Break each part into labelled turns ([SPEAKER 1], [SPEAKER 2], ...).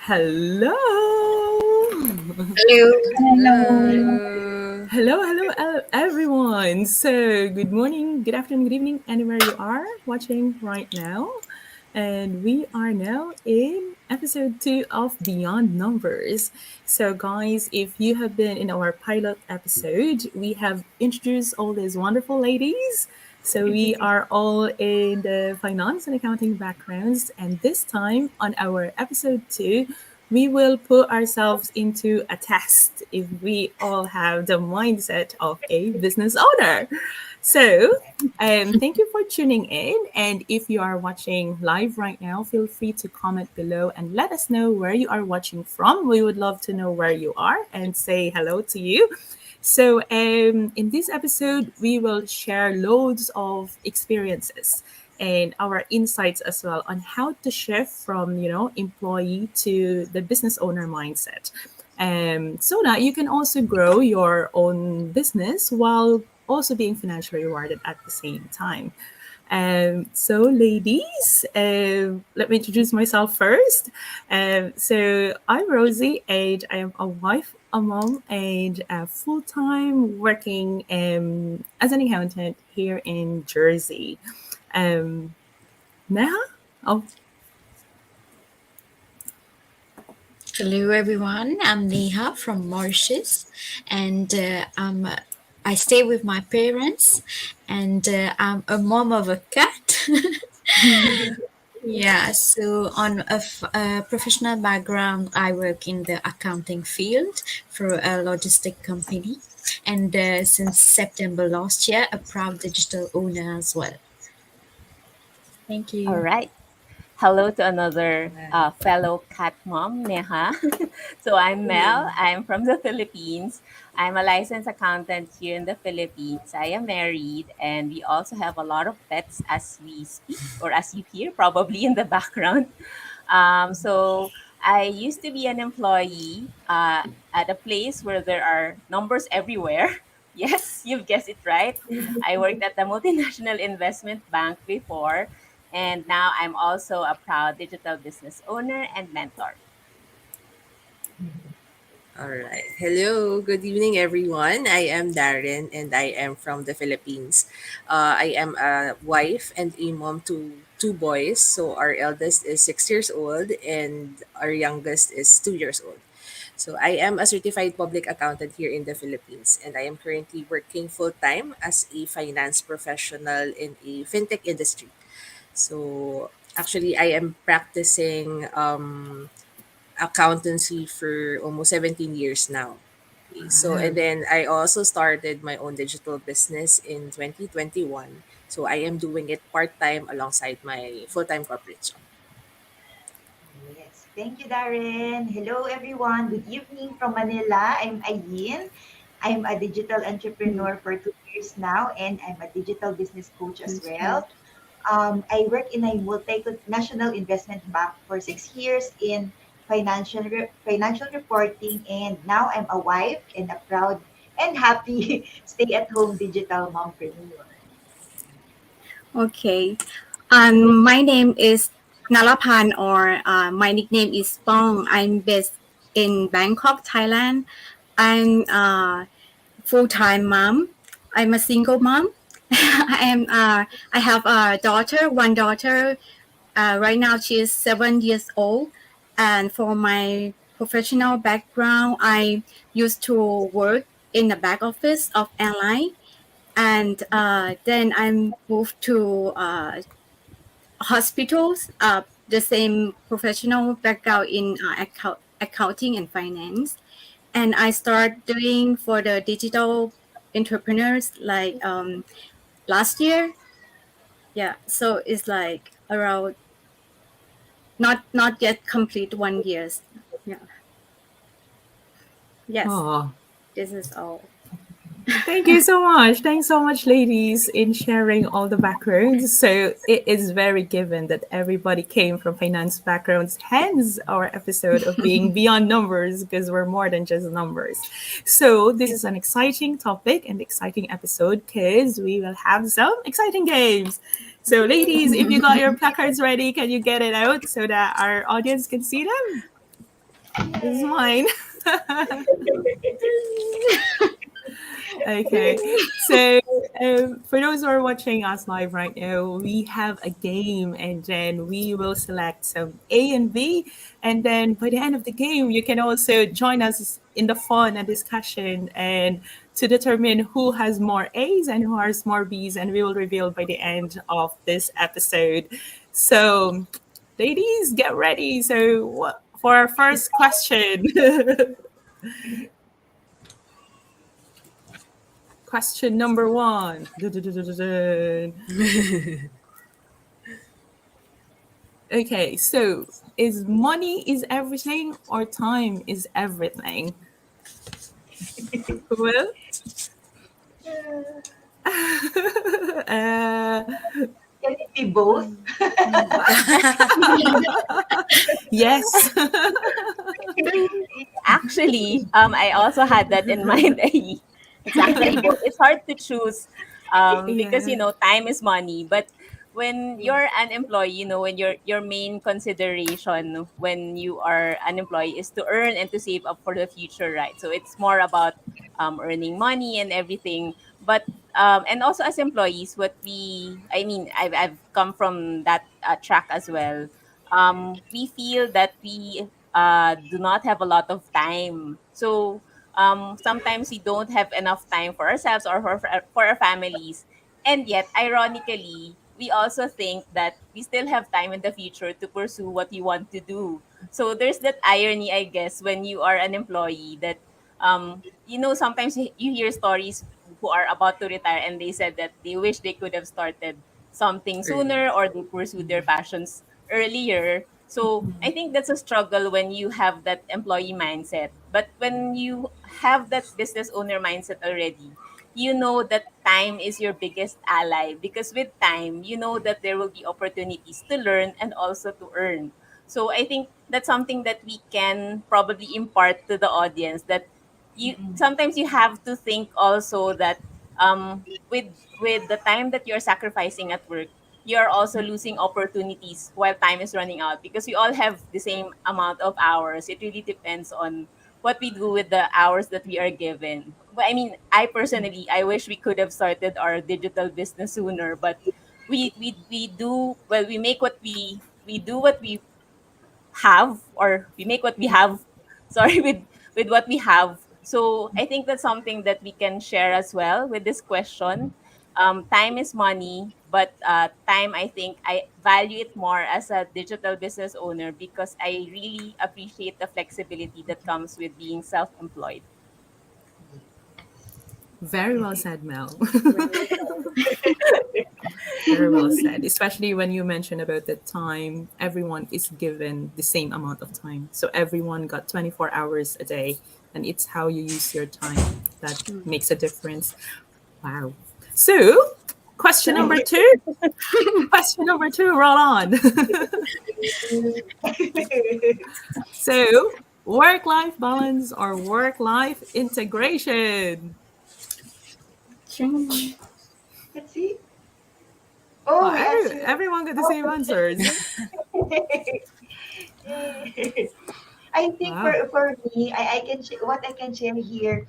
[SPEAKER 1] Hello.
[SPEAKER 2] Hello.
[SPEAKER 3] Hello.
[SPEAKER 2] Hello.
[SPEAKER 1] Hello, everyone. So, good morning, good afternoon, good evening, anywhere you are watching right now. And we are now in episode 2 of Beyond Numbers. So, guys, if you have been in our pilot episode, we have introduced all these wonderful ladies. So, we are all in the finance and accounting backgrounds. And this time on our episode 2, we will put ourselves into a test if we all have the mindset of a business owner. So, thank you for tuning in. And if you are watching live right now, feel free to comment below and let us know where you are watching from. We would love to know where you are and say hello to you. So, in this episode, we will share loads of experiences and our insights as well on how to shift from employee to the business owner mindset, so that you can also grow your own business while also being financially rewarded at the same time. So, ladies, let me introduce myself first. So, I'm Rosie, and I am a wife, a mom, and a full time working as an accountant here in Jersey. Um, Neha? Oh,
[SPEAKER 2] Hello, everyone. I'm Neha from Mauritius, and I stay with my parents, and I'm a mom of a cat. Yeah, so on a professional background, I work in the accounting field for a logistic company, and since September last year, a proud digital owner as well. Thank
[SPEAKER 3] All
[SPEAKER 2] you.
[SPEAKER 3] right. Hello to another fellow cat mom, Neha. So I'm Mel. I'm from the Philippines. I'm a licensed accountant here in the Philippines. I am married, and we also have a lot of pets as we speak, or as you hear, probably in the background. So I used to be an employee at a place where there are numbers everywhere. Yes, you've guessed it right. I worked at the multinational investment bank before, and now I'm also a proud digital business owner and mentor.
[SPEAKER 4] All right. Hello. Good evening, everyone. I am Darren and I am from the Philippines. I am a wife and a mom to two boys. So our eldest is 6 years old and our youngest is 2 years old. So I am a certified public accountant here in the Philippines and I am currently working full time as a finance professional in a fintech industry. So actually, I am practicing accountancy for almost 17 years now. Okay, so, and then I also started my own digital business in 2021. So I am doing it part time alongside my full time corporate job.
[SPEAKER 5] Yes. Thank you, Darren. Hello, everyone. Good evening from Manila. I'm Ayin. I'm a digital entrepreneur for 2 years now, and I'm a digital business coach as well. I work in a multinational investment bank for 6 years in financial reporting, and now I'm a wife and a proud and happy stay-at-home digital mompreneur.
[SPEAKER 6] Okay. My name is Nalapan, or my nickname is Pong. I'm based in Bangkok, Thailand. I'm a full-time mom. I'm a single mom. I have a daughter, one daughter. Right now she is 7 years old. And for my professional background, I used to work in the back office of airline, and then I moved to hospitals, the same professional background in accounting and finance. And I start doing for the digital entrepreneurs like last year. Yeah, so it's like around not yet complete 1 years. Yeah, yes,
[SPEAKER 1] oh,
[SPEAKER 6] this is all.
[SPEAKER 1] thank you so much. Thanks so much, ladies, in sharing all the backgrounds. So it is very given that everybody came from finance backgrounds, hence our episode of being beyond numbers, because we're more than just numbers. So this is an exciting topic and exciting episode because we will have some exciting games. So, ladies, if you got your placards ready, can you get it out so that our audience can see them? It's
[SPEAKER 5] Yay.
[SPEAKER 1] mine. Okay. So, for those who are watching us live right now, we have a game and then we will select some A and B. And then by the end of the game, you can also join us in the fun and discussion and to determine who has more A's and who has more B's. And we will reveal by the end of this episode. So, ladies, get ready. So, for our first question, question number one. Dun, dun, dun, dun, dun, dun. Okay, so is money is everything or time is everything? Well,
[SPEAKER 5] Uh,
[SPEAKER 1] uh,
[SPEAKER 5] Can it be both?
[SPEAKER 1] yes.
[SPEAKER 3] Actually, I also had that in mind. It's actually both. It's hard to choose because
[SPEAKER 1] Yeah.
[SPEAKER 3] time is money. But when you're an employee, when your main consideration when you are an employee is to earn and to save up for the future, right? So it's more about earning money and everything. But and also as employees, I mean, I've come from that track as well. We feel that we do not have a lot of time. So sometimes we don't have enough time for ourselves or for our families. And yet, ironically, we also think that we still have time in the future to pursue what you want to do. So there's that irony, I guess, when you are an employee that, sometimes you hear stories who are about to retire and they said that they wish they could have started something
[SPEAKER 4] Early.
[SPEAKER 3] sooner or they pursued their passions earlier. So I think that's a struggle when you have that employee mindset. But when you have that business owner mindset already, you know that time is your biggest ally because with time, you know that there will be opportunities to learn and also to earn. So I think that's something that we can probably impart to the audience that you sometimes you have to think also that with the time that you're sacrificing at work, you're also losing opportunities while time is running out because we all have the same amount of hours. It really depends on what we do with the hours that we are given. But I mean, I personally, I wish we could have started our digital business sooner, but we do well. We do what we have, or we make what we have. Sorry, with what we have. So I think that's something that we can share as well with this question. Time is money, but time, I think I value it more as a digital business owner because I really appreciate the flexibility that comes with being self-employed.
[SPEAKER 1] Very well said, Mel.
[SPEAKER 5] Well,
[SPEAKER 1] Very well said. Especially when you mentioned about the time, everyone is given the same amount of time. So everyone got 24 hours a day, and it's how you use your time that makes a difference. Wow. So, question number two. Question number two, roll on. So, work life balance or work life integration?
[SPEAKER 5] let's see. Oh,
[SPEAKER 1] Well,
[SPEAKER 5] we answered.
[SPEAKER 1] everyone got the
[SPEAKER 5] Oh.
[SPEAKER 1] same answers.
[SPEAKER 5] I think
[SPEAKER 1] Wow.
[SPEAKER 5] for me, what I can share here,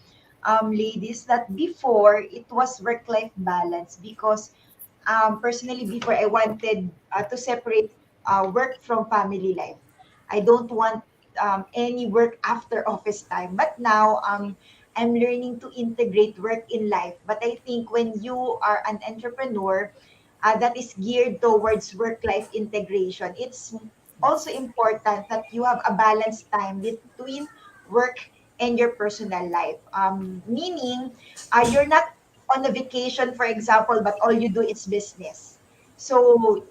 [SPEAKER 5] ladies, that before it was work life balance because personally before I wanted to separate work from family life. I don't want any work after office time. But now I'm learning to integrate work in life. But I think when you are an entrepreneur that is geared towards work life integration, it's also important that you have a balanced time between work and your personal life. Meaning, you're not on a vacation, for example, but all you do is business. So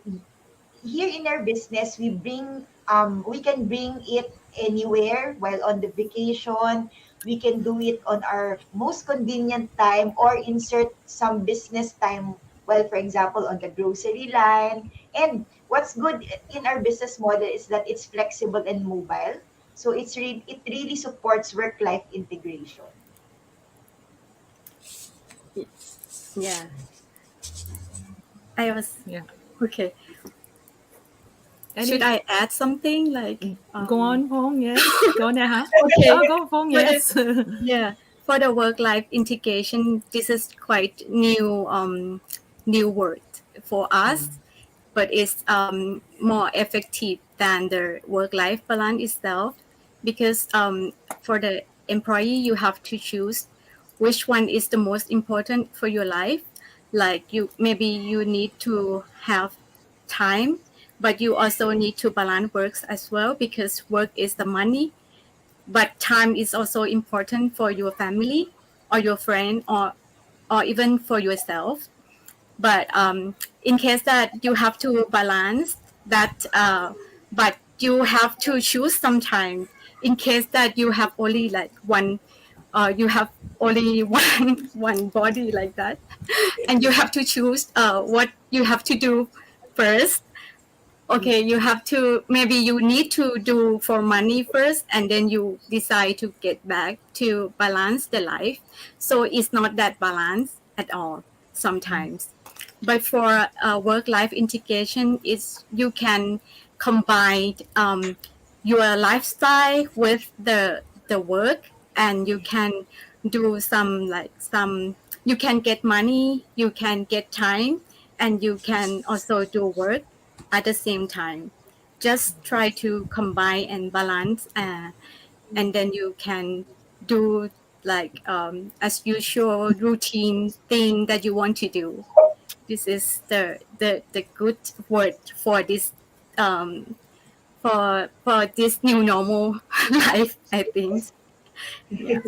[SPEAKER 5] here in our business, we can bring it anywhere while on the vacation. We can do it on our most convenient time or insert some business time. Well, for example, on the grocery line. And what's good in our business model is that it's flexible and mobile. So it really supports work-life integration.
[SPEAKER 6] Yeah, I was
[SPEAKER 1] Yeah.
[SPEAKER 6] okay. should
[SPEAKER 1] Any
[SPEAKER 6] I add something like
[SPEAKER 1] go on, Pong? Yes. Go, Neha.
[SPEAKER 6] okay
[SPEAKER 1] Oh, go, Pong.
[SPEAKER 6] for the
[SPEAKER 1] Yes.
[SPEAKER 6] yeah for the work life integration, this is quite new word for us, but it's more effective than the work life balance itself, because for the employee you have to choose which one is the most important for your life. Like you, maybe you need to have time, but you also need to balance works as well, because work is the money, but time is also important for your family or your friend, or even for yourself. But in case that you have to balance that, but you have to choose sometime, in case that you have only like one, you have only one body like that, and you have to choose what you have to do first. Okay, you have to, maybe you need to do for money first, and then you decide to get back to balance the life. So it's not that balance at all sometimes. But for work life integration, is you can combine your lifestyle with the work, and you can do some like some, you can get money, you can get time, and you can also do work at the same time. Just try to combine and balance, and then you can do like as usual routine thing that you want to do. This is the good word for this, um, for this new normal life, I think. Yeah.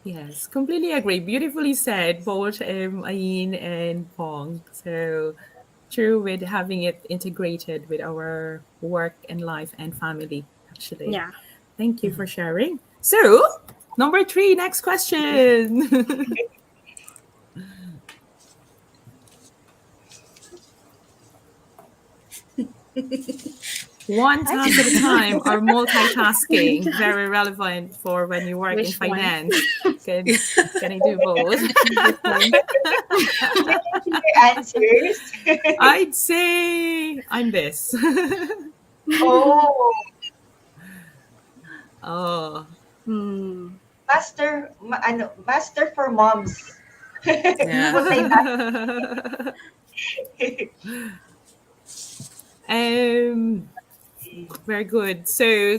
[SPEAKER 1] Yes, completely agree. Beautifully said, both Ayin and Pong. So true with having it integrated with our work and life and family, actually.
[SPEAKER 6] Yeah.
[SPEAKER 1] Thank you for sharing. So, number three, next question. One
[SPEAKER 3] I
[SPEAKER 1] task at a time or multitasking, very relevant for when you work in
[SPEAKER 6] Which one?
[SPEAKER 1] finance. Can can I do both?
[SPEAKER 6] Which one?
[SPEAKER 5] Can I hear answers?
[SPEAKER 1] I'd say I'm this.
[SPEAKER 5] Oh,
[SPEAKER 1] Oh,
[SPEAKER 6] Hmm.
[SPEAKER 5] master for moms.
[SPEAKER 4] Yeah.
[SPEAKER 1] um, very good. So,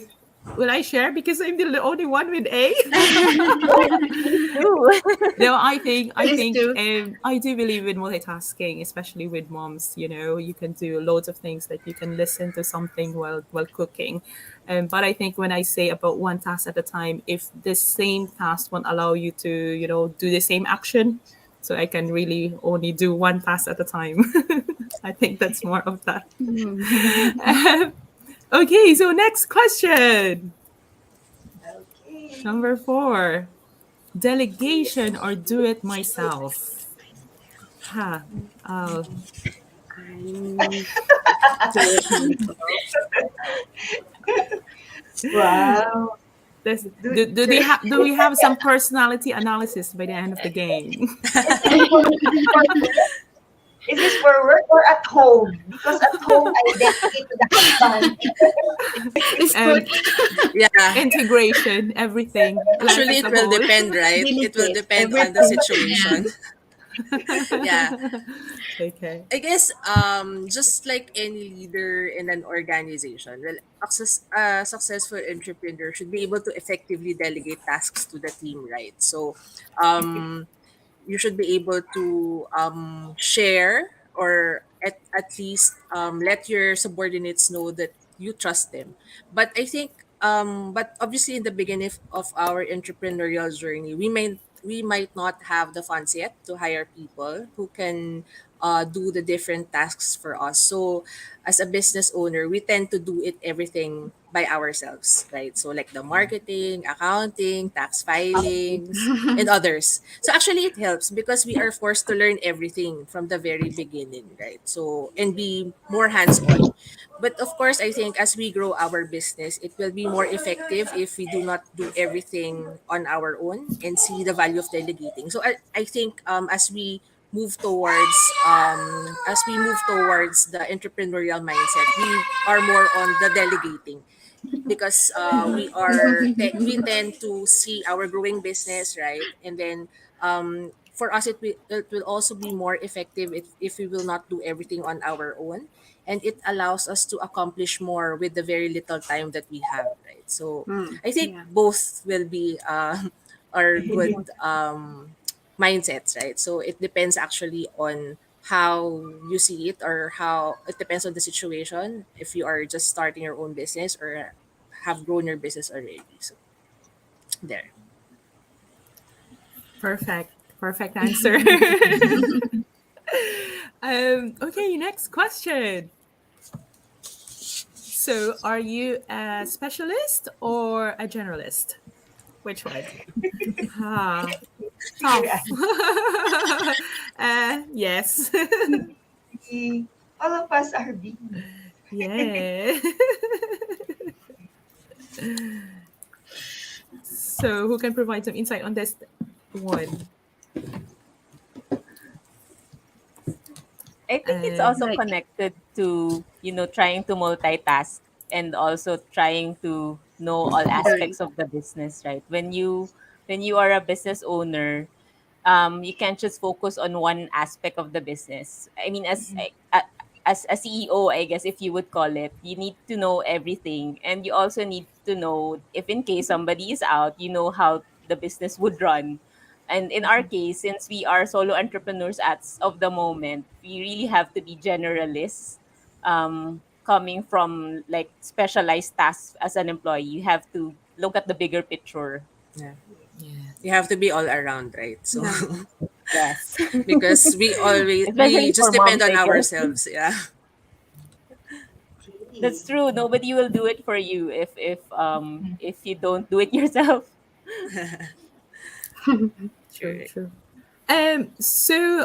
[SPEAKER 1] will I share because I'm the only one with A?
[SPEAKER 3] Yes, please do.
[SPEAKER 1] No, I think
[SPEAKER 6] Please do.
[SPEAKER 1] I do believe in multitasking, especially with moms. You know, you can do loads of things. Like you can listen to something while cooking. But I think when I say about one task at a time, if the same task won't allow you to, do the same action, so I can really only do one task at a time. I think that's more of that. Okay, so next question.
[SPEAKER 5] Okay.
[SPEAKER 1] Number four. Delegation or do it myself? Ha. Uh,
[SPEAKER 6] I'm do it myself.
[SPEAKER 5] Wow.
[SPEAKER 1] this,
[SPEAKER 5] Do,
[SPEAKER 1] do we have some personality analysis by the end of the game?
[SPEAKER 5] is this for work or at home? Because at home I dedicate to the husband.
[SPEAKER 6] It's good.
[SPEAKER 1] um,
[SPEAKER 4] Yeah.
[SPEAKER 1] Integration, everything, life
[SPEAKER 4] Actually,
[SPEAKER 1] as
[SPEAKER 4] it
[SPEAKER 1] a
[SPEAKER 4] will
[SPEAKER 1] whole.
[SPEAKER 4] depend, right? It will
[SPEAKER 6] Delegate
[SPEAKER 4] depend on the
[SPEAKER 6] everything. Yeah.
[SPEAKER 4] situation. Yeah.
[SPEAKER 1] Okay.
[SPEAKER 4] I guess just like any leader in an organization, well, successful entrepreneur should be able to effectively delegate tasks to the team, right? So um you should be able to share, or at least let your subordinates know that you trust them. But I think but obviously in the beginning of our entrepreneurial journey, we might not have the funds yet to hire people who can do the different tasks for us. So as a business owner, we tend to do it everything by ourselves, right? So like the marketing, accounting, tax filings, and others. So actually it helps because we are forced to learn everything from the very beginning, right? So and be more hands-on. But of course, I think as we grow our business, it will be more effective if we do not do everything on our own and see the value of delegating. So I think as we move towards as we move towards the entrepreneurial mindset, we are more on the delegating, because we tend to see our growing business, right? And then for us, it will also be more effective if we will not do everything on our own, and it allows us to accomplish more with the very little time that we have, right? So I think
[SPEAKER 6] Yeah.
[SPEAKER 4] both will be are good mindsets, right? So it depends actually on how you see it, or how it depends on the situation, if you are just starting your own business or have grown your business already. So there.
[SPEAKER 1] Perfect. Perfect answer. Okay, next question. So, are you a specialist or a generalist? Which one? Ah,
[SPEAKER 5] Clear
[SPEAKER 1] tough.
[SPEAKER 5] answer.
[SPEAKER 1] Yes.
[SPEAKER 5] All of us are being.
[SPEAKER 1] Yeah. So, who can provide some insight on this one?
[SPEAKER 3] I think it's
[SPEAKER 1] Um,
[SPEAKER 3] also
[SPEAKER 6] Like,
[SPEAKER 3] connected to, trying to multitask and also trying to know all
[SPEAKER 6] right.
[SPEAKER 3] aspects of the business, right? When you are a business owner, you can't just focus on one aspect of the business. I mean, as a CEO, I guess if you would call it, you need to know everything, and you also need to know if in case somebody is out, you know how the business would run. And in our case, since we are solo entrepreneurs of the moment, we really have to be generalists. Coming from like specialized tasks as an employee, you have to look at the bigger picture.
[SPEAKER 4] Yeah.
[SPEAKER 1] yeah.
[SPEAKER 4] You have to be all around, right? So
[SPEAKER 6] Yeah.
[SPEAKER 3] Yes.
[SPEAKER 4] because we
[SPEAKER 3] Especially
[SPEAKER 4] just
[SPEAKER 3] for
[SPEAKER 4] depend
[SPEAKER 3] moms,
[SPEAKER 4] on
[SPEAKER 3] I guess.
[SPEAKER 4] ourselves. Yeah.
[SPEAKER 3] That's
[SPEAKER 5] Okay.
[SPEAKER 3] true. Nobody will do it for you if you don't do it yourself.
[SPEAKER 1] True,
[SPEAKER 4] Correct.
[SPEAKER 1] true. So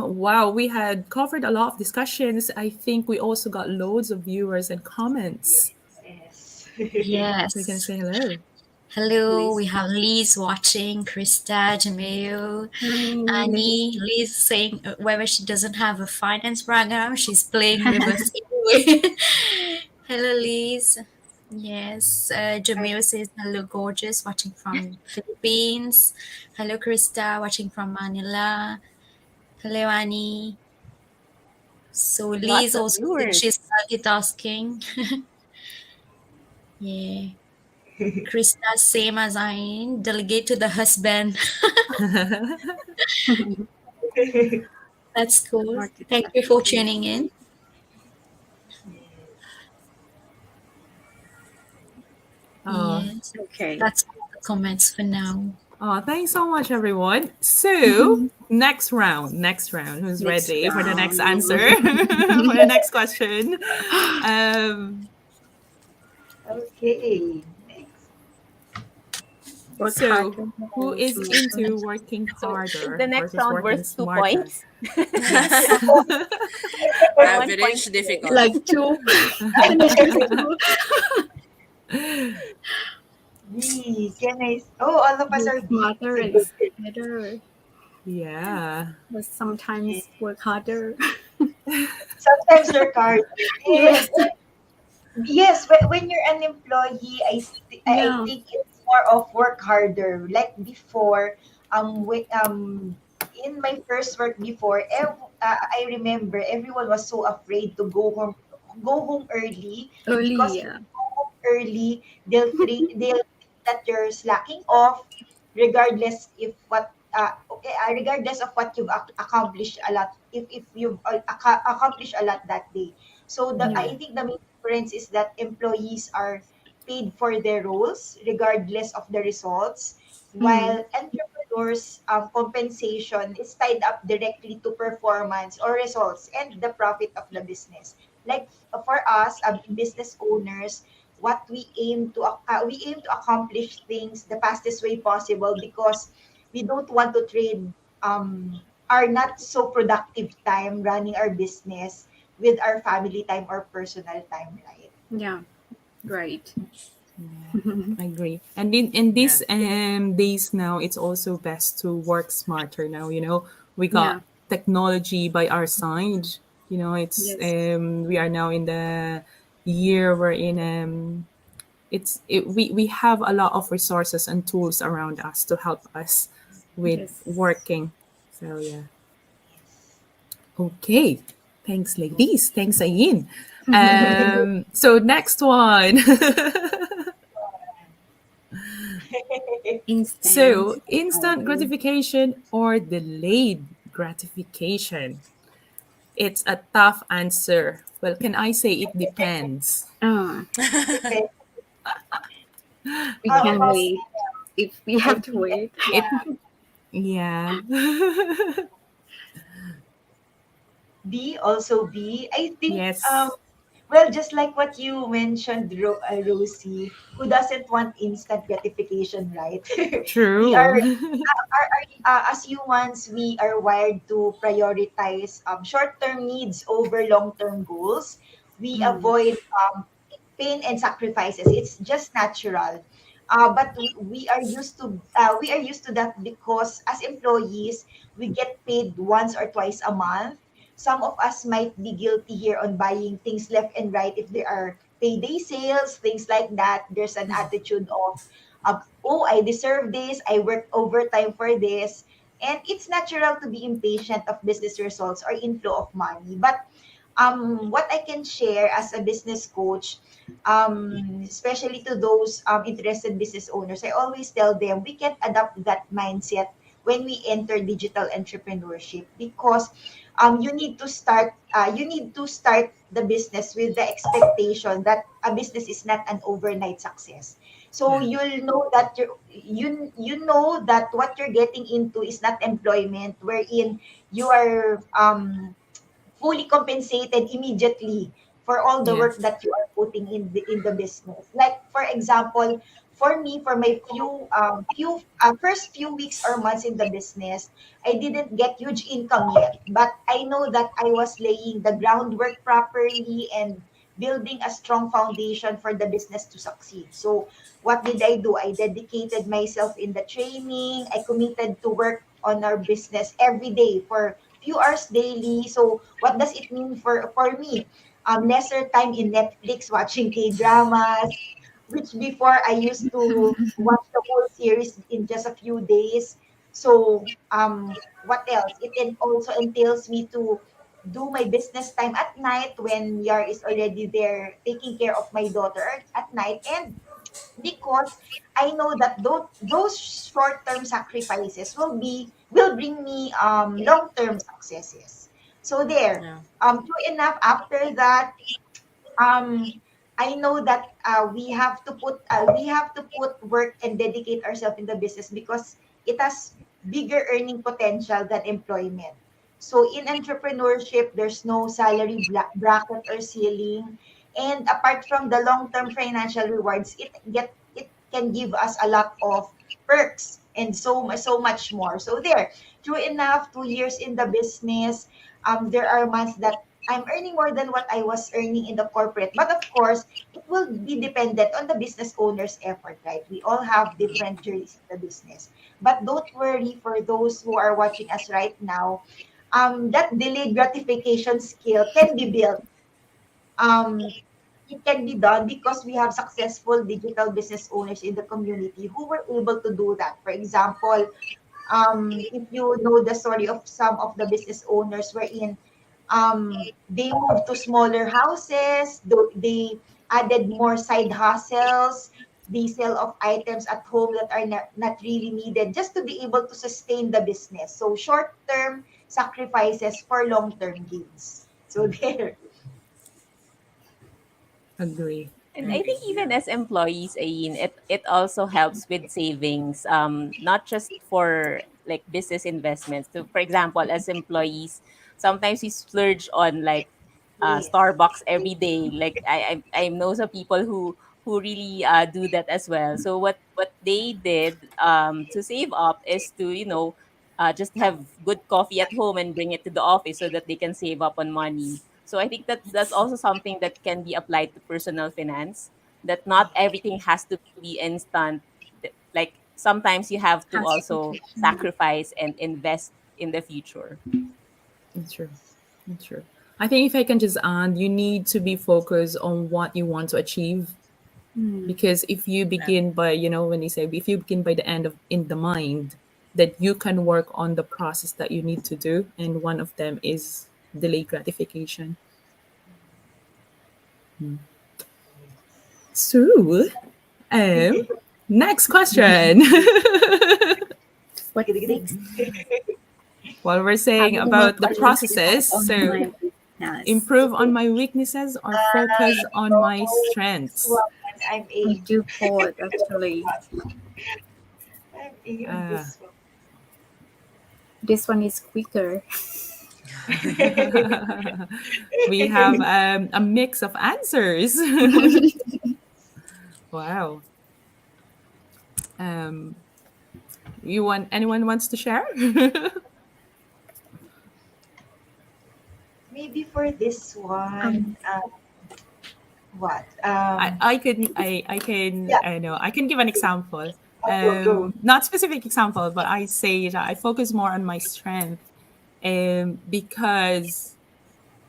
[SPEAKER 1] wow, we had covered a lot of discussions. I think we also got loads of viewers and comments.
[SPEAKER 5] Yes.
[SPEAKER 1] So we can
[SPEAKER 6] Yes.
[SPEAKER 1] say hello.
[SPEAKER 6] Hello, we
[SPEAKER 5] Please.
[SPEAKER 6] have Liz watching, Krista, Jamil,
[SPEAKER 1] Hello.
[SPEAKER 6] Annie. Liz saying whether she doesn't have a finance background, she's playing with us anyway. Hello, Liz. Yes, Jamil says hello, gorgeous, watching from Philippines. Hello, Krista, watching from Manila. Hello, Annie. So Liz
[SPEAKER 3] Lots of
[SPEAKER 6] also thinks she's
[SPEAKER 3] viewers.
[SPEAKER 6] multitasking. Yeah. Krista, same as I delegate to the husband. That's cool. Thank you for tuning in.
[SPEAKER 1] Oh,
[SPEAKER 6] Yes,
[SPEAKER 1] okay.
[SPEAKER 6] that's all the comments for now.
[SPEAKER 1] Oh, thanks so much, everyone. So next round. Next round. Who's
[SPEAKER 6] Next
[SPEAKER 1] ready for the next
[SPEAKER 6] round.
[SPEAKER 1] answer? For the next question. Um,
[SPEAKER 5] Okay. Next.
[SPEAKER 6] Work
[SPEAKER 1] so
[SPEAKER 6] harder
[SPEAKER 1] who
[SPEAKER 6] or
[SPEAKER 1] is
[SPEAKER 6] smarter?
[SPEAKER 1] into working
[SPEAKER 3] So is
[SPEAKER 1] harder
[SPEAKER 3] the next
[SPEAKER 1] versus
[SPEAKER 3] round
[SPEAKER 1] working
[SPEAKER 3] worth two
[SPEAKER 1] smarter?
[SPEAKER 3] points
[SPEAKER 1] Yes.
[SPEAKER 3] or 1 point
[SPEAKER 4] Average
[SPEAKER 3] each?
[SPEAKER 4] difficult.
[SPEAKER 6] Like two. Like two.
[SPEAKER 5] Can I? Oh, all of us
[SPEAKER 6] Work
[SPEAKER 5] are B.
[SPEAKER 6] smarter
[SPEAKER 5] It's a
[SPEAKER 6] and
[SPEAKER 5] good thing.
[SPEAKER 6] better,
[SPEAKER 1] Yeah.
[SPEAKER 6] but
[SPEAKER 5] Yeah.
[SPEAKER 6] sometimes work harder.
[SPEAKER 5] Sometimes they're card.
[SPEAKER 6] Yes.
[SPEAKER 5] Yes, when you're an employee, I
[SPEAKER 6] Yeah.
[SPEAKER 5] think it's more of work harder. Like before, in my first work before, I remember everyone was so afraid to go home early,
[SPEAKER 6] Early.
[SPEAKER 5] because if
[SPEAKER 6] Yeah.
[SPEAKER 5] you go home early, they'll think that you're slacking off, regardless of what you've accomplished a lot. If you've accomplished a lot that day. So
[SPEAKER 6] Yeah.
[SPEAKER 5] I think the main difference is that employees are paid for their roles regardless of the results,
[SPEAKER 6] Mm.
[SPEAKER 5] while entrepreneurs' compensation is tied up directly to performance or results and the profit of the business. Like for us, business owners, what we aim to accomplish things the fastest way possible, because we don't want to trade our not so productive time running our business with our family time or personal time, right?
[SPEAKER 6] Yeah. Right.
[SPEAKER 1] Yeah, I agree. And in
[SPEAKER 4] Yeah.
[SPEAKER 1] these days now, it's also best to work smarter now. We got
[SPEAKER 6] Yeah.
[SPEAKER 1] technology by our side. You know, it's
[SPEAKER 6] Yes.
[SPEAKER 1] we are now in the year wherein we have a lot of resources and tools around us to help us with
[SPEAKER 6] Yes.
[SPEAKER 1] working. So yeah.
[SPEAKER 5] Yes.
[SPEAKER 1] Okay. Thanks, ladies. Thanks, Ayin. So next one.
[SPEAKER 6] Instant
[SPEAKER 1] So instant
[SPEAKER 6] or
[SPEAKER 1] gratification or delayed gratification? It's a tough answer. Well, can I say it depends?
[SPEAKER 6] uh,
[SPEAKER 5] Depends.
[SPEAKER 6] we
[SPEAKER 5] How
[SPEAKER 6] can
[SPEAKER 5] about
[SPEAKER 1] Yes.
[SPEAKER 6] wait if we
[SPEAKER 1] I
[SPEAKER 6] have to wait.
[SPEAKER 1] it yeah.
[SPEAKER 5] B? Also B? I think
[SPEAKER 1] Yes.
[SPEAKER 5] well, just like what you mentioned, Rosie, who doesn't want instant gratification, right? We
[SPEAKER 1] True.
[SPEAKER 5] are, as humans, we are wired to prioritize short-term needs over long-term goals. We
[SPEAKER 6] Mm,
[SPEAKER 5] avoid pain and sacrifices. It's just natural. But we are used to that because as employees we get paid once or twice a month. Some of us might be guilty here on buying things left and right if there are payday sales, things like that. There's an attitude of, oh, I deserve this. I worked overtime for this. And it's natural to be impatient of business results or inflow of money. But what I can share as a business coach, especially to those interested business owners, I always tell them we can adopt that mindset when we enter digital entrepreneurship because you need to start the business with the expectation that a business is not an overnight success. So
[SPEAKER 1] Yeah.
[SPEAKER 5] you'll know that you know that what you're getting into is not employment wherein you are fully compensated immediately for all the
[SPEAKER 1] Yeah.
[SPEAKER 5] work that you are putting in the business. Like for example, for me, for my first few weeks or months in the business, I didn't get huge income yet, but I know that I was laying the groundwork properly and building a strong foundation for the business to succeed. So what did I do? I dedicated myself in the training. I committed to work on our business every day for few hours daily. So what does it mean for me? Lesser time in Netflix watching K dramas, which before I used to watch the whole series in just a few days. So what else? Also entails me to do my business time at night when Yar is already there taking care of my daughter at night, and because I know that those short-term sacrifices will bring me long-term successes. So there.
[SPEAKER 4] Yeah.
[SPEAKER 5] True enough, after that, um I know that we have to put work and dedicate ourselves in the business because it has bigger earning potential than employment. So in entrepreneurship, there's no salary bracket or ceiling, and apart from the long-term financial rewards, it can give us a lot of perks and so much more. So there, true enough, 2 years in the business, there are months that I'm earning more than what I was earning in the corporate. But of course, it will be dependent on the business owner's effort, right? We all have different journeys in the business. But don't worry for those who are watching us right now. That delayed gratification skill can be built. Um, it can be done because we have successful digital business owners in the community who were able to do that. For example, if you know the story of some of the business owners wherein they moved to smaller houses, they added more side hustles, the sale of items at home that are not really needed just to be able to sustain the business. So short-term sacrifices for long-term gains. So there.
[SPEAKER 1] Agree.
[SPEAKER 3] And I think
[SPEAKER 4] Agree.
[SPEAKER 3] even as employees, Ayin, it also helps with savings, not just for like business investments. So, for example, as employees, sometimes we splurge on like
[SPEAKER 5] Yes.
[SPEAKER 3] Starbucks every day. Like I know some people who really do that as well. So what they did to save up is to just have good coffee at home and bring it to the office so that they can save up on money. So I think that's also something that can be applied to personal finance. That not everything has to be instant. Like sometimes you have to also
[SPEAKER 6] Transportation.
[SPEAKER 3] sacrifice and invest in the future.
[SPEAKER 1] True. True. I think if I can just add, you need to be focused on what you want to achieve.
[SPEAKER 6] Mm.
[SPEAKER 1] Because if you
[SPEAKER 4] Yeah.
[SPEAKER 1] begin by, when you say, if you begin by the end of in the mind, that you can work on the process that you need to do, and one of them is delay gratification. So, um, next question.
[SPEAKER 6] What's next?
[SPEAKER 1] While we're saying
[SPEAKER 6] Having more
[SPEAKER 1] about the
[SPEAKER 6] qualities
[SPEAKER 1] processes,
[SPEAKER 6] on
[SPEAKER 1] so
[SPEAKER 6] my weakness.
[SPEAKER 1] improve on my weaknesses or focus on
[SPEAKER 5] So,
[SPEAKER 1] my
[SPEAKER 5] this
[SPEAKER 1] strengths.
[SPEAKER 5] one, I'm
[SPEAKER 6] I
[SPEAKER 5] A.
[SPEAKER 6] do both actually.
[SPEAKER 5] I'm A on
[SPEAKER 1] Uh,
[SPEAKER 5] this one.
[SPEAKER 6] This one is quicker.
[SPEAKER 1] we have a mix of answers. Wow. Um, you want anyone wants to share?
[SPEAKER 5] Maybe for this one,
[SPEAKER 6] Um,
[SPEAKER 5] what?
[SPEAKER 1] I can
[SPEAKER 5] Yeah,
[SPEAKER 1] I can give an example.
[SPEAKER 5] go.
[SPEAKER 1] Not specific example, but I say that I focus more on my strength, because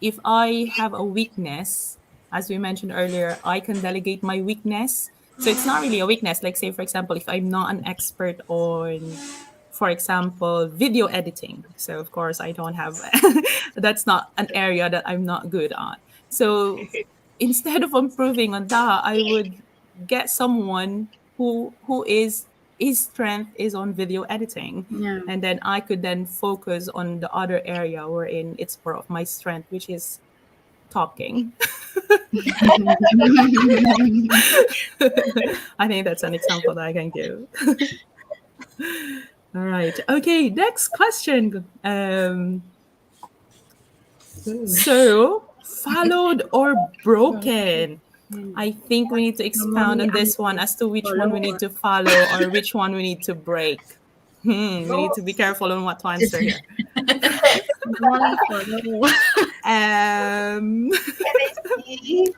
[SPEAKER 1] if I have a weakness, as we mentioned earlier, I can delegate my weakness. So it's not really a weakness. Like, say, for example, if I'm not an expert on, for example, video editing. So, of course, I don't have, that's not an area that I'm not good at. So, instead of improving on that, I would get someone who is his strength is on video editing,
[SPEAKER 6] yeah.
[SPEAKER 1] and then I could then focus on the other area wherein it's part of my strength, which is talking. I think that's an example that I can give. All right. Okay. Next question. So followed or broken? I think we need to expound
[SPEAKER 6] Normally
[SPEAKER 1] on
[SPEAKER 6] I
[SPEAKER 1] this one as to which one
[SPEAKER 6] follow
[SPEAKER 1] we need
[SPEAKER 6] or
[SPEAKER 1] to follow or which one we need to break. We need to be
[SPEAKER 5] Rules.
[SPEAKER 1] careful on what to answer here.
[SPEAKER 6] normally follow.
[SPEAKER 1] Um,
[SPEAKER 5] Can I see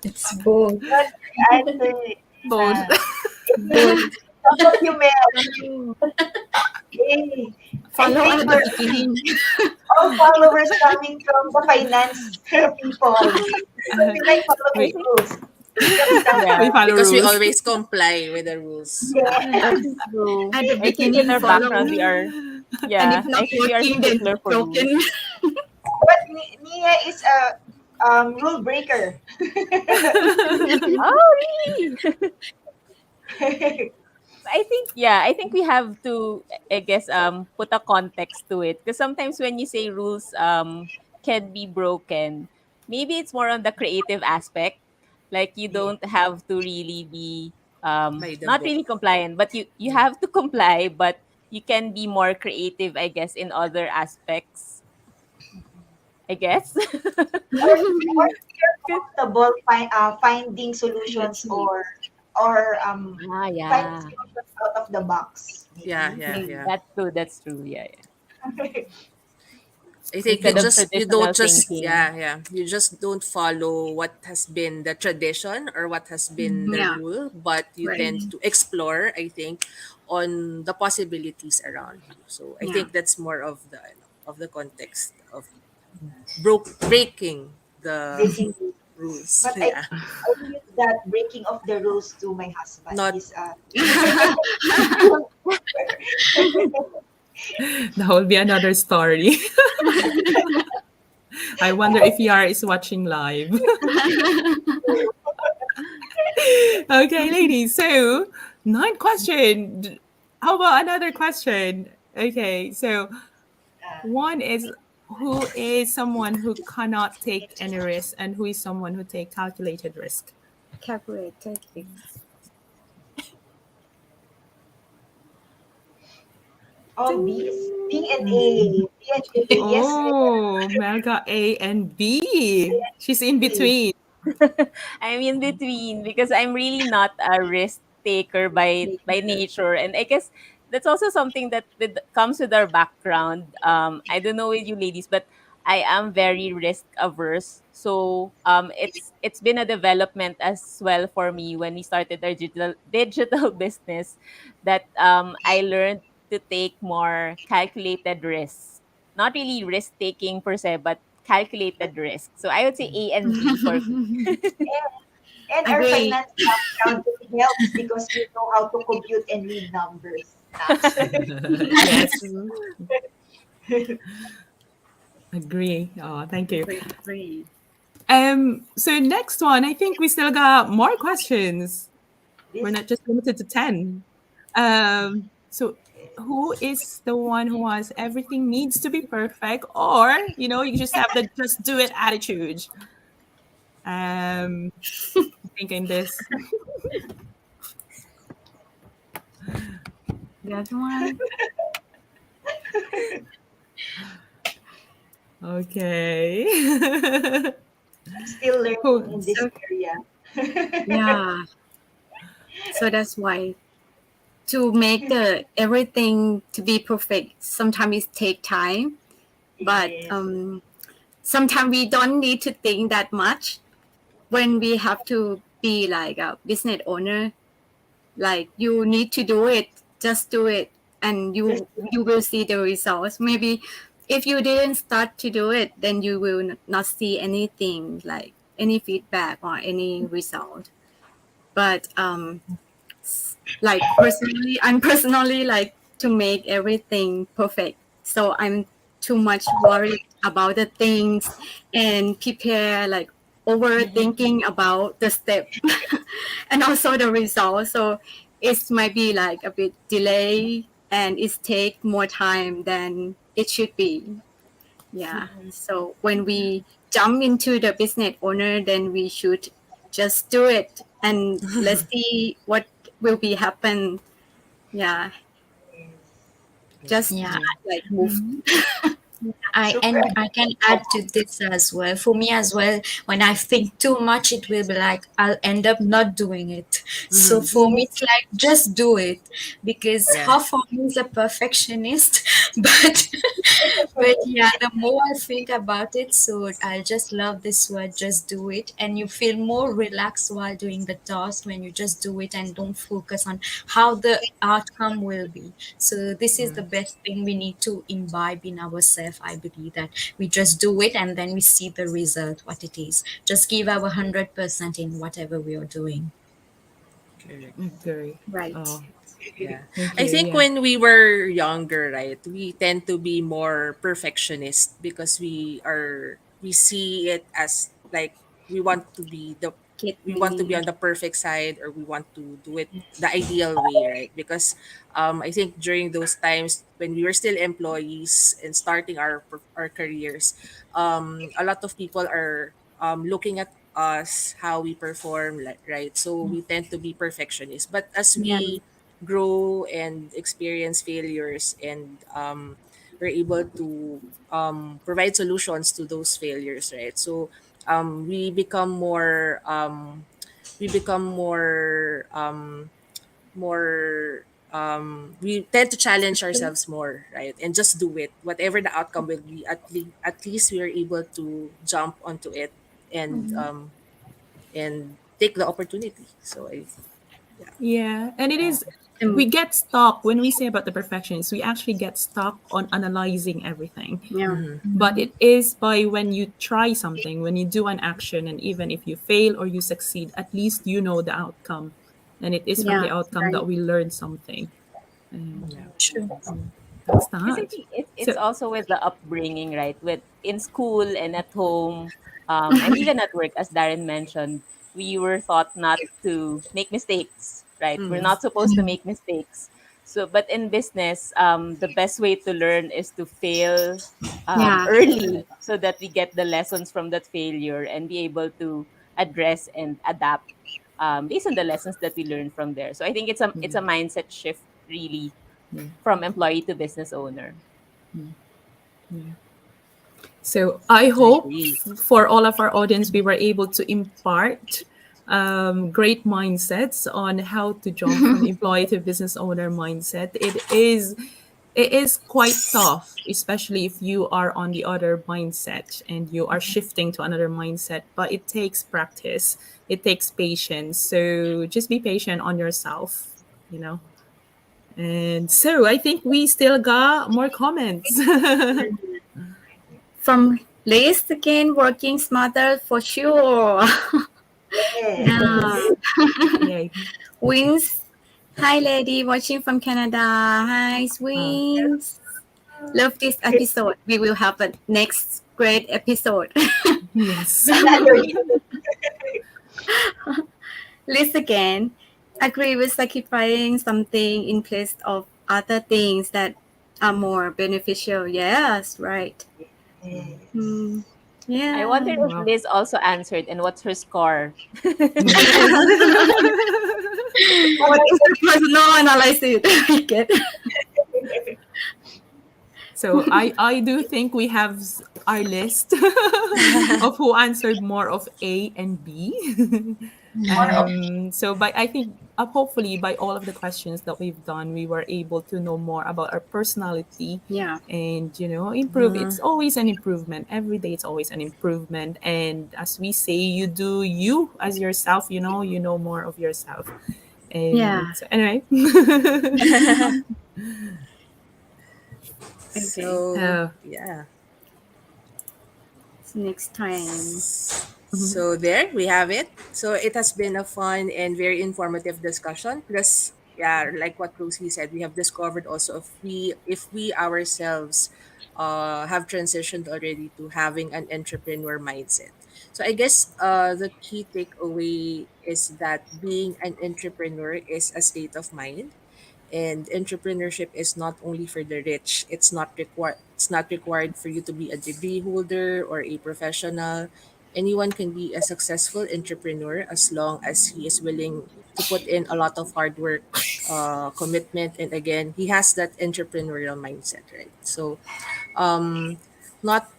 [SPEAKER 2] It's both.
[SPEAKER 5] what answer?
[SPEAKER 1] both.
[SPEAKER 6] Both
[SPEAKER 5] How about you, Mel?
[SPEAKER 6] follow.
[SPEAKER 5] A. I
[SPEAKER 6] Follow at
[SPEAKER 5] favor
[SPEAKER 6] the beginning.
[SPEAKER 5] all followers coming from the finance people. So we like
[SPEAKER 3] I
[SPEAKER 5] following
[SPEAKER 1] we
[SPEAKER 3] think,
[SPEAKER 5] rules. That's
[SPEAKER 3] yeah,
[SPEAKER 1] we follow
[SPEAKER 4] Because we
[SPEAKER 1] rules.
[SPEAKER 4] always comply with the rules.
[SPEAKER 5] yeah.
[SPEAKER 3] that's true.
[SPEAKER 6] At the
[SPEAKER 3] I think with
[SPEAKER 6] beginning
[SPEAKER 3] our background,
[SPEAKER 6] follow.
[SPEAKER 3] we are,
[SPEAKER 6] And if
[SPEAKER 3] yeah,
[SPEAKER 6] not
[SPEAKER 3] I think we are
[SPEAKER 6] working, then
[SPEAKER 3] stickler for rules.
[SPEAKER 6] broken.
[SPEAKER 5] But Nia is a rule breaker.
[SPEAKER 3] Oh, really? I think, yeah, I think we have to, I guess, put a context to it, because sometimes when you say rules can be broken, maybe it's more on the creative aspect. Like, you
[SPEAKER 5] Yeah.
[SPEAKER 3] don't have to really be
[SPEAKER 4] By the
[SPEAKER 3] not
[SPEAKER 4] book.
[SPEAKER 3] really compliant, but you
[SPEAKER 4] Mm.
[SPEAKER 3] have to comply, but you can be more creative, I guess, in other aspects, I guess.
[SPEAKER 5] Or you're comfortable finding solutions or
[SPEAKER 3] Ah,
[SPEAKER 5] finding
[SPEAKER 3] yeah.
[SPEAKER 5] solutions out of the box,
[SPEAKER 4] Yeah,
[SPEAKER 5] maybe.
[SPEAKER 4] yeah,
[SPEAKER 6] Yeah.
[SPEAKER 4] yeah.
[SPEAKER 3] That's true. That's true. Yeah, yeah.
[SPEAKER 4] I think
[SPEAKER 3] Instead of
[SPEAKER 4] you don't
[SPEAKER 3] traditional
[SPEAKER 4] just,
[SPEAKER 3] thinking.
[SPEAKER 4] yeah, yeah, you just don't follow what has been the tradition or what has been the
[SPEAKER 6] Yeah.
[SPEAKER 4] rule, but you
[SPEAKER 6] Right.
[SPEAKER 4] tend to explore, I think, on the possibilities around you. So I
[SPEAKER 6] Yeah.
[SPEAKER 4] think that's more of the, of the context of breaking the
[SPEAKER 5] Breaking rules.
[SPEAKER 4] rules.
[SPEAKER 5] But
[SPEAKER 4] Yeah.
[SPEAKER 5] I use that breaking of the rules to my husband.
[SPEAKER 4] Not
[SPEAKER 5] He's a
[SPEAKER 1] That will be another story. I wonder if Yara is watching live. Okay, ladies. So, ninth question. How about another question? Okay, so one is, who is someone who cannot take any risk, and who is someone who take calculated risk?
[SPEAKER 6] Calculated risk.
[SPEAKER 5] oh B and A. B and A. Yes,
[SPEAKER 1] Oh, Mel got A and B. She's in
[SPEAKER 5] really.
[SPEAKER 1] between.
[SPEAKER 3] I'm in between because I'm really not a risk taker by nature, and I guess that's also something that comes with our background. I don't know with you ladies, but I am very risk averse. So it's been a development as well for me when we started our digital business, that I learned to take more calculated risks. not really risk taking per se, but calculated risk. So I would say A and B for me.
[SPEAKER 5] And our
[SPEAKER 6] Agree.
[SPEAKER 5] finance background really helps because we know how to compute and read numbers. Nah.
[SPEAKER 1] Yes,
[SPEAKER 6] Mm,
[SPEAKER 1] agree. Oh, thank you.
[SPEAKER 6] agree. Agree.
[SPEAKER 1] So next one, I think we still got more questions. We're
[SPEAKER 5] This
[SPEAKER 1] not just limited to 10. So who is the one who has everything needs to be perfect, or you just have the just do it attitude? Um, thinking this.
[SPEAKER 6] That one.
[SPEAKER 1] Okay.
[SPEAKER 5] I'm still learning
[SPEAKER 1] Who?
[SPEAKER 5] in this
[SPEAKER 6] So
[SPEAKER 5] area.
[SPEAKER 6] yeah. So that's why to make the everything to be perfect, sometimes it take time, but
[SPEAKER 5] Yes.
[SPEAKER 6] sometimes we don't need to think that much when we have to be like a business owner. Like you need to do it, just do it, and
[SPEAKER 5] Just
[SPEAKER 6] you will see the results. Maybe if you didn't start to do it, then you will not see anything like any feedback or any result. But like personally, I'm personally like to make everything perfect. So I'm too much worried about the things and prepare like overthinking about the step and also the result. So it might be like a bit delay and it take more time than it should be. Yeah. So when we jump into the business owner, then we should just do it and let's see what will be happen. Yeah. Just
[SPEAKER 5] yes.
[SPEAKER 2] Yeah.
[SPEAKER 4] Mm-hmm.
[SPEAKER 6] like move.
[SPEAKER 2] I
[SPEAKER 5] Super.
[SPEAKER 2] and I can add to this as well. For me as well, when I think too much, it will be like I'll end up not doing it. So
[SPEAKER 4] Mm-hmm.
[SPEAKER 2] for me,
[SPEAKER 5] Yes.
[SPEAKER 2] it's like just do it because
[SPEAKER 4] Yeah.
[SPEAKER 2] half of me is a perfectionist, but but yeah, the more I think about it, so I just love this word, just do it. And you feel more relaxed while doing the task when you just do it and don't focus on how the outcome will be. So this is the
[SPEAKER 4] Mm.
[SPEAKER 2] best thing we need to imbibe in ourselves. I believe that we just do it and then we see the result, what it is. Just give our 100% in whatever we are doing.
[SPEAKER 4] Correct.
[SPEAKER 1] Agree.
[SPEAKER 6] Right.
[SPEAKER 1] Oh,
[SPEAKER 4] Yeah.
[SPEAKER 1] thank
[SPEAKER 4] I
[SPEAKER 1] you.
[SPEAKER 4] think
[SPEAKER 1] Yeah.
[SPEAKER 4] when we were younger, right, we tend to be more perfectionist because we see it as like we want to be the
[SPEAKER 6] Get
[SPEAKER 4] we want to be
[SPEAKER 6] me.
[SPEAKER 4] on the perfect side, or we want to do it the ideal way, right? Because I think during those times when we were still employees and starting our careers, a lot of people are looking at us, how we perform, like, right? So we tend to be perfectionists. But as
[SPEAKER 6] Yeah.
[SPEAKER 4] we grow and experience failures, and we're able to provide solutions to those failures, right? So we become more we become more we tend to challenge ourselves more, right? And just do it, whatever the outcome will be. At least we are able to jump onto it, and take the opportunity. So I yeah.
[SPEAKER 1] Yeah, and it is we
[SPEAKER 6] Um,
[SPEAKER 1] get stuck when we say about the perfections, we actually get stuck on analyzing everything.
[SPEAKER 6] yeah.
[SPEAKER 1] But it is by when you try something, when you do an action, and even if you fail or you succeed, at least you know the outcome. And it is from
[SPEAKER 6] Yeah.
[SPEAKER 1] the outcome
[SPEAKER 6] Right.
[SPEAKER 1] that we learn something. And
[SPEAKER 4] Yeah.
[SPEAKER 2] True.
[SPEAKER 1] that's
[SPEAKER 3] Because I
[SPEAKER 1] that.
[SPEAKER 3] think it's
[SPEAKER 1] So
[SPEAKER 3] also with the upbringing, right? With in school and at home, and even at work, as Darren mentioned, we were taught not to make mistakes, right? We're
[SPEAKER 4] Mm-hmm.
[SPEAKER 3] not supposed to make mistakes. So, but in business, the best way to learn is to fail
[SPEAKER 6] Yeah.
[SPEAKER 3] early, so that we get the lessons from that failure and be able to address and adapt based on the lessons that we learn from there. So I think it's a mindset shift, really,
[SPEAKER 1] yeah,
[SPEAKER 3] from employee to business owner.
[SPEAKER 1] yeah. So I
[SPEAKER 4] I
[SPEAKER 1] hope
[SPEAKER 4] agree.
[SPEAKER 1] for all of our audience, we were able to impart great mindsets on how to jump from employee to business owner mindset. It is quite tough, especially if you are on the other mindset and you are shifting to another mindset. But it takes practice. It takes patience. So just be patient on yourself. You know. And so I think we still got more comments.
[SPEAKER 6] from Liz again, working smarter for sure.
[SPEAKER 5] Yes.
[SPEAKER 6] Yeah.
[SPEAKER 1] Yes. Yay.
[SPEAKER 6] Wings. Hi, lady, watching from Canada. Hi,
[SPEAKER 1] Uh,
[SPEAKER 6] Wings. Love this episode. We will have a next great episode.
[SPEAKER 1] yes.
[SPEAKER 5] Another hit.
[SPEAKER 6] List again. Agree with sacrificing something in place of other things that are more beneficial. Yes, right.
[SPEAKER 5] Yes.
[SPEAKER 6] Hmm.
[SPEAKER 3] I
[SPEAKER 6] Yeah.
[SPEAKER 3] wonder if
[SPEAKER 1] Wow.
[SPEAKER 3] Liz also answered and what's her score.
[SPEAKER 1] Yes.
[SPEAKER 5] What
[SPEAKER 6] It's a personal analysis. I get.
[SPEAKER 1] So I do think we have our list of who answered more of A and B.
[SPEAKER 5] more of
[SPEAKER 1] So by I think hopefully by all of the questions that we've done, we were able to know more about our personality
[SPEAKER 6] Yeah.
[SPEAKER 1] and improve. It's always an improvement. Every day it's always an improvement. And as we say, you do you as yourself, you know more of yourself.
[SPEAKER 6] Yeah.
[SPEAKER 1] And so anyway.
[SPEAKER 6] Okay.
[SPEAKER 4] So
[SPEAKER 1] uh,
[SPEAKER 4] yeah.
[SPEAKER 6] So next time.
[SPEAKER 1] mhm.
[SPEAKER 4] So there we have it. So it has been a fun and very informative discussion. Plus, yeah, like what Rosie said, we have discovered also if we ourselves have transitioned already to having an entrepreneur mindset. So I guess the key takeaway is that being an entrepreneur is a state of mind, and entrepreneurship is not only for the rich. It's not required for you to be a degree holder or a professional. Anyone can be a successful entrepreneur as long as he is willing to put in a lot of hard work, commitment, and again, he has that entrepreneurial mindset, right? So not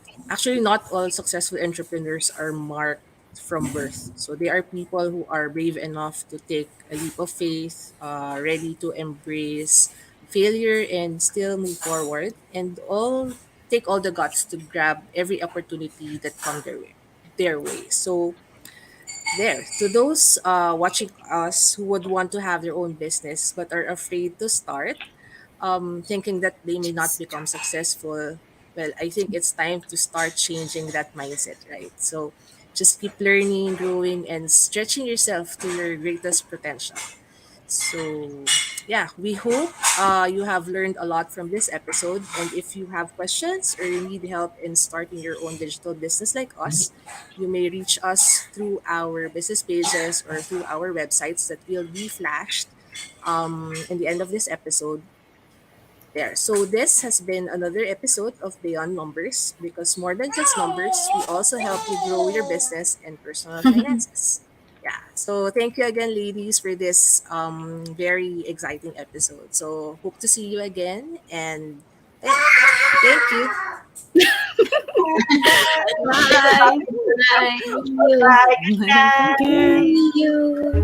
[SPEAKER 4] not all successful entrepreneurs are marked from birth. So they are people who are brave enough to take a leap of faith, ready to embrace failure and still move forward, and all take all the guts to grab every opportunity that come their way. So there, to those watching us who would want to have their own business but are afraid to start, thinking that they may not become successful, well, I think it's time to start changing that mindset, right? So just keep learning, growing, and stretching yourself to your greatest potential. So, yeah, we hope you have learned a lot from this episode. And if you have questions or you need help in starting your own digital business like us, you may reach us through our business pages or through our websites that will be flashed in the end of this episode. There. So this has been another episode of Beyond Numbers, because more than just numbers, we also help you grow your business and personal finances. Yeah. So thank you again, ladies, for this very exciting episode. So hope to see you again, and yeah, thank you.
[SPEAKER 5] Bye.
[SPEAKER 6] Bye.
[SPEAKER 2] Bye.
[SPEAKER 5] Bye. Good
[SPEAKER 1] Thank
[SPEAKER 5] night.
[SPEAKER 1] you.
[SPEAKER 6] See you.